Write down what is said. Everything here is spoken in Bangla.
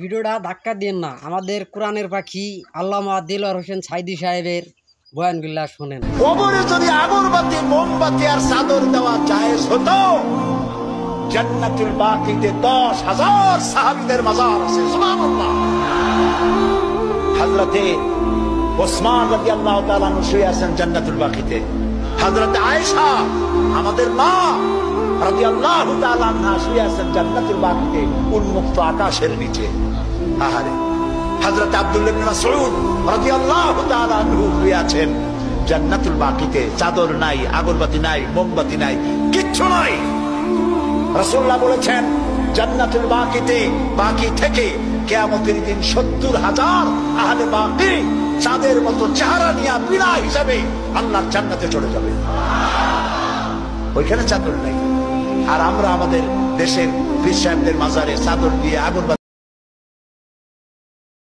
ভিডিওটা ধাক্কা দিন না, আমাদের কোরআনের পাখি আল্লামা দিলওয়ার হোসেন সাইদি সাহেবের বয়ানগুলা শোনেন। কবরে যদি আগরবাতি মোমবাতি আর চাদর দেওয়া জায়েজ হতো, জান্নাতুল বাকিতে 10,000 সাহাবীদের মাজার আছে। সুবহানাল্লাহ। হযরতে ওসমান রাদিয়াল্লাহু তাআলা শুয়ে আছেন জান্নাতুল বাকিতে। হযরতে আয়েশা আমাদের মা রাদিয়াল্লাহু তাআলা আনহা শুয়ে আছেন জান্নাতুল বাকিতে উন্মুক্ত আকাশের নিচে। আহারে হযরত আব্দুল্লাহ ইবনে মাসউদ রাদিয়াল্লাহু তাআলা আনহু শুয়ে আছেন জান্নাতুল বাকিতে। চাদর নাই, আগরবাতি নাই, মোমবাতি নাই, কিচ্ছু নাই। রাসূলুল্লাহ বলেছেন জান্নাতুল বাকিতে, বাকি থেকে কিয়ামতের দিন 70,000 আহলে বাকি চাঁদের মতো চেহারা নিয়ে বিনা হিসাবে আল্লাহর জান্নাতে চলে যাবে। ওইখানে চাদর নাই। আর আমরা আমাদের দেশের পীর সাহেবদের মাজারে চাদর দিয়ে আগরবাতি